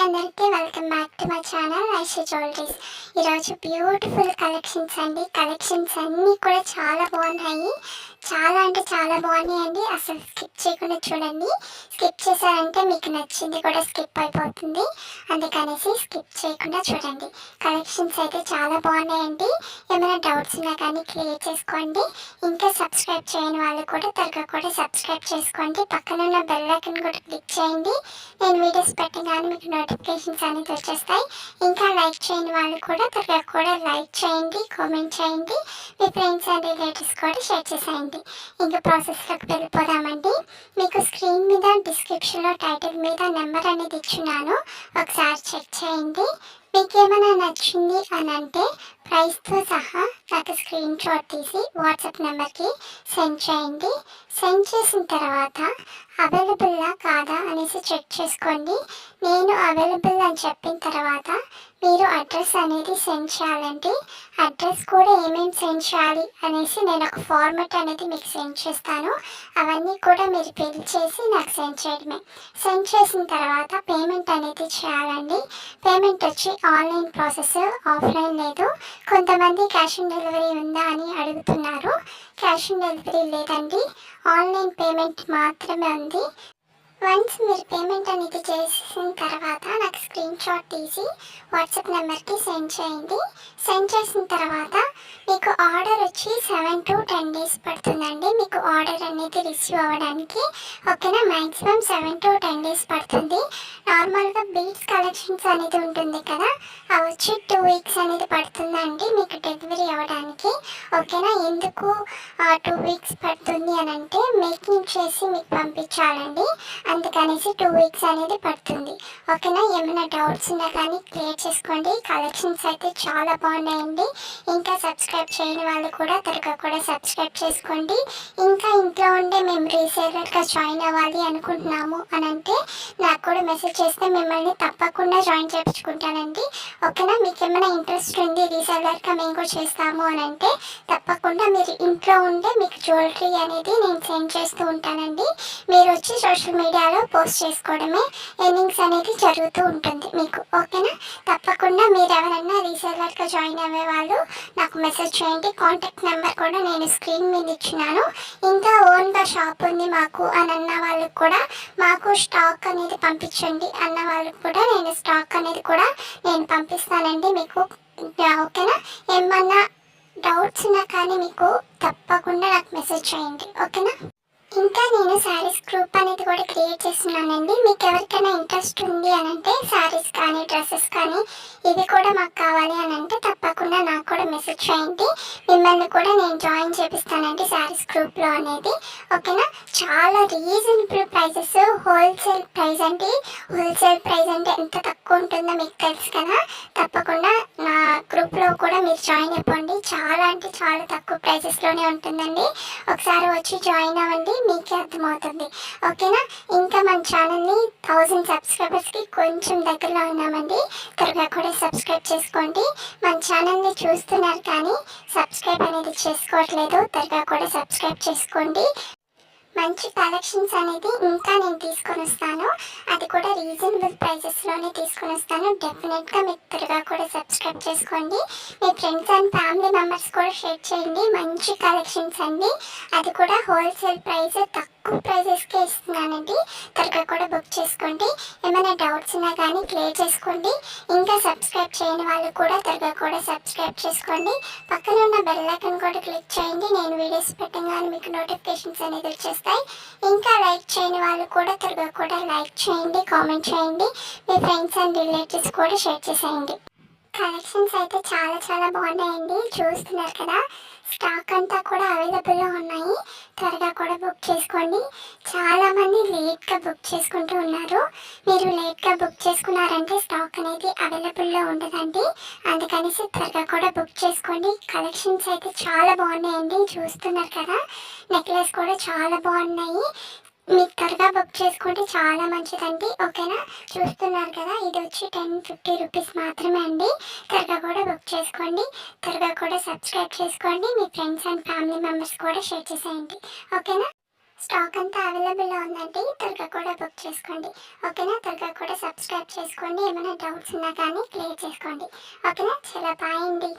అందరికీ welcome back to my channel Aishi jewelleries. ఈరోజు beautiful collections అండి. కలెక్షన్స్ అన్నీ కూడా చాలా బాగున్నాయి. చాలా అంటే చాలా బాగున్నాయండి. అసలు స్కిప్ చేయకుండా చూడండి. స్కిప్ చేశారంటే మీకు నచ్చింది కూడా స్కిప్ అయిపోతుంది. అందుకనేసి స్కిప్ చేయకుండా చూడండి. కలెక్షన్స్ అయితే చాలా బాగున్నాయండి. ఏమైనా డౌట్స్ ఉన్నా కానీ క్లియర్ చేసుకోండి. ఇంకా సబ్స్క్రైబ్ చేయని వాళ్ళు కూడా త్వరగా కూడా సబ్స్క్రైబ్ చేసుకోండి. పక్కన ఉన్న బెల్ ఐకాన్ కూడా క్లిక్ చేయండి. నేను వీడియోస్ పెట్టగానే మీకు నోటిఫికేషన్స్ అనేది వచ్చేస్తాయి. ఇంకా లైక్ చేయని వాళ్ళు కూడా త్వరగా కూడా లైక్ చేయండి, కామెంట్ చేయండి, మీ ఫ్రెండ్స్ అండ్ రిలేటివ్స్ కూడా షేర్ చేసేయండి. ఇంకా ప్రాసెస్లోకి వెళ్ళిపోదామండి. మీకు స్క్రీన్ మీద డిస్క్రిప్షన్లో టైటిల్ మీద నెంబర్ అనేది ఇచ్చున్నాను, ఒకసారి చెక్ చేయండి. మీకు ఏమైనా నచ్చింది అని అంటే ప్రైస్తో సహా నాకు స్క్రీన్ షాట్ తీసి వాట్సాప్ నెంబర్కి సెండ్ చేయండి. సెండ్ చేసిన తర్వాత అవైలబుల్లా కాదా అనేసి చెక్ చేసుకోండి. నేను అవైలబుల్ అని చెప్పిన తర్వాత మీరు అడ్రస్ అనేది సెండ్ చేయాలండి. అడ్రస్ కూడా ఏమేమి సెండ్ చేయాలి అనేసి నేను ఒక ఫార్మాట్ అనేది మీకు సెండ్ చేస్తాను. అవన్నీ కూడా మీరు ఫిల్ చేసి నాకు సెండ్ చేయడమే. సెండ్ చేసిన తర్వాత పేమెంట్ అనేది చేయాలండి. పేమెంట్ వచ్చి ఆన్లైన్ ప్రాసెస్, ఆఫ్లైన్ లేదు. కొంతమంది క్యాష్ ఆన్ డెలివరీ ఉందా అని అడుగుతున్నారు. క్యాష్ ఆన్ డెలివరీ లేదండి, ఆన్లైన్ పేమెంట్ మాత్రమే ఉంది. వన్స్ మీరు పేమెంట్ అనేది చేసిన తర్వాత నాకు స్క్రీన్ షాట్ తీసి వాట్సాప్ నెంబర్కి సెండ్ చేయండి. సెండ్ చేసిన తర్వాత మీకు ఆర్డర్ వచ్చి 7 to 10 days పడుతుందండి. మీకు ఆర్డర్ అనేది రిసీవ్ అవ్వడానికి ఓకేనా. మ్యాక్సిమం 7 to 10 days పడుతుంది. నార్మల్గా బీడ్స్ కలెక్షన్స్ అనేది ఉంటుంది కదా, అవి వచ్చి 2 weeks అనేది పడుతుందండి మీకు డెలివరీ అవ్వడానికి ఓకేనా. ఎందుకు 2 weeks పడుతుంది అని అంటే మేకింగ్ చేసి మీకు పంపించాలండి, అందుకనేసి 2 weeks అనేది పడుతుంది ఓకేనా. ఏమైనా డౌట్స్ ఉన్నా కానీ క్లియర్ చేసుకోండి. కలెక్షన్స్ అయితే చాలా బాగున్నాయండి. ఇంకా సబ్స్క్రైబ్ చేయని వాళ్ళు కూడా త్వరగా కూడా సబ్స్క్రైబ్ చేసుకోండి. ఇంకా ఇంట్లో ఉండే మేము రీసేలర్గా జాయిన్ అవ్వాలి అనుకుంటున్నాము అని అంటే నాకు కూడా మెసేజ్ చేస్తే మిమ్మల్ని తప్పకుండా జాయిన్ చేయించుకుంటానండి ఓకేనా. మీకు ఏమైనా ఇంట్రెస్ట్ ఉంది రీసేలర్గా మేము కూడా చేస్తాము అని అంటే తప్పకుండా మీరు ఇంట్లో ఉండే మీకు జ్యువెలరీ అనేది నేను సెండ్ చేస్తూ ఉంటానండి. మీరు వచ్చి సోషల్ మీడియాలో పోస్ట్ చేసుకోవడమే, ఎర్నింగ్స్ అనేది జరుగుతూ ఉంటుంది మీకు ఓకేనా. తప్పకుండా మీరు ఎవరైనా రీసేలర్గా జాయిన్ అయ్యే వాళ్ళు నాకు మెసేజ్ చేయండి. కాంటాక్ట్ నెంబర్ కూడా నేను స్క్రీన్ మీద ఇచ్చినాను. ఇంకా ఓన్గా షాప్ ఉంది మాకు అని అన్న వాళ్ళకి కూడా మాకు స్టాక్ అనేది పంపించండి అన్న వాళ్ళకి కూడా నేను స్టాక్ అనేది కూడా నేను పంపిస్తానండి మీకు ఓకేనా. ఏమన్నా డౌట్స్ ఉన్నా కానీ మీకు తప్పకుండా నాకు మెసేజ్ చేయండి ఓకేనా. ఇంకా నేను శారీస్ గ్రూప్ అనేది కూడా క్రియేట్ చేస్తున్నానండి. మీకు ఎవరికైనా ఇంట్రెస్ట్ ఉంది అని అంటే శారీస్ కానీ డ్రెస్సెస్ కానీ ఇవి కూడా మాకు కావాలి అని అంటే తప్పకుండా నాకు కూడా మెసేజ్ చేయండి. మిమ్మల్ని కూడా నేను జాయిన్ చేపిస్తానండి శారీస్ గ్రూప్లో అనేది ఓకేనా. చాలా రీజనబుల్ ప్రైజెస్, హోల్సేల్ ప్రైస్ అండి. హోల్సేల్ ప్రైస్ అంటే ఎంత తక్కువ ఉంటుందో మీకు తెలుసు కదా. తప్పకుండా నా గ్రూప్లో కూడా మీరు జాయిన్ అయిపోండి. చాలా అంటే చాలా తక్కువ ప్రైజెస్లోనే ఉంటుందండి. ఒకసారి వచ్చి జాయిన్ అవ్వండి, మీకే అర్థమవుతుంది ఓకేనా. ఇంకా మన ఛానల్ని 1000 సబ్స్క్రైబర్స్కి కొంచెం దగ్గరలో ఉన్నామండి. త్వరగా కూడా సబ్స్క్రైబ్ చేసుకోండి. మన ఛానల్ని చూస్తున్నారు కానీ సబ్స్క్రైబ్ అనేది చేసుకోవట్లేదు, త్వరగా కూడా సబ్స్క్రైబ్ చేసుకోండి. మంచి కలెక్షన్స్ అనేది ఇంకా నేను తీసుకొని వస్తాను, అది కూడా రీజనబుల్ ప్రైజెస్లోనే తీసుకొని వస్తాను. డెఫినెట్గా మీకు త్వరగా కూడా సబ్స్క్రైబ్ చేసుకోండి. మీ ఫ్రెండ్స్ అండ్ ఫ్యామిలీ మెంబర్స్ కూడా షేర్ చేయండి. మంచి కలెక్షన్స్ అండి, అది కూడా హోల్సేల్ ప్రైస్, తక్కువ ప్రైజెస్కే ఇస్తున్నానండి. త్వరగా కూడా బుక్ చేసుకోండి. ఏమైనా డౌట్స్ ఉన్నా కానీ క్లియర్ చేసుకోండి. ఇంకా సబ్స్క్రైబ్ చేయని వాళ్ళు కూడా త్వరగా కూడా సబ్స్క్రైబ్ చేసుకోండి. పక్కన ఉన్న బెల్ ఐకాన్ కూడా క్లిక్ చేయండి. నేను వీడియోస్ పెట్టగానే మీకు నోటిఫికేషన్స్ అనేది వచ్చేస్తాయి. ఇంకా లైక్ చేయని వాళ్ళు కూడా త్వరగా కూడా లైక్ చేయండి, కామెంట్ చేయండి, మీ ఫ్రెండ్స్ అండ్ రిలేటివ్స్ కూడా షేర్ చేసేయండి. కలెక్షన్స్ అయితే చాలా చాలా బాగున్నాయండి. చూస్తున్నారు కదా, స్టాక్ అంతా కూడా అవైలబుల్లో ఉన్నాయి. త్వరగా కూడా బుక్ చేసుకోండి. చాలామంది లేట్గా బుక్ చేసుకుంటూ ఉన్నారు. మీరు లేట్గా బుక్ చేసుకున్నారంటే స్టాక్ అనేది అవైలబుల్లో ఉండదండి. అందుకనేసి త్వరగా కూడా బుక్ చేసుకోండి. కలెక్షన్స్ అయితే చాలా బాగున్నాయండి. చూస్తున్నారు కదా, నెక్లెస్ కూడా చాలా బాగున్నాయి. మీకు త్వరగా బుక్ చేసుకుంటే చాలా మంచిదండి ఓకేనా. చూస్తున్నారు కదా, ఇది వచ్చి 10-50 రూపీస్ మాత్రమే అండి. త్వరగా కూడా బుక్ చేసుకోండి. త్వరగా కూడా సబ్స్క్రైబ్ చేసుకోండి. మీ ఫ్రెండ్స్ అండ్ ఫ్యామిలీ మెంబర్స్ కూడా షేర్ చేసేయండి ఓకేనా. స్టాక్ అంతా అవైలబుల్లో ఉందండి, త్వరగా కూడా బుక్ చేసుకోండి. ఓకేనా, త్వరగా కూడా సబ్స్క్రైబ్ చేసుకోండి. ఏమైనా డౌట్స్ ఉన్నా కానీ క్లియర్ చేసుకోండి. ఓకేనా, చాలా బాయ్ అండి.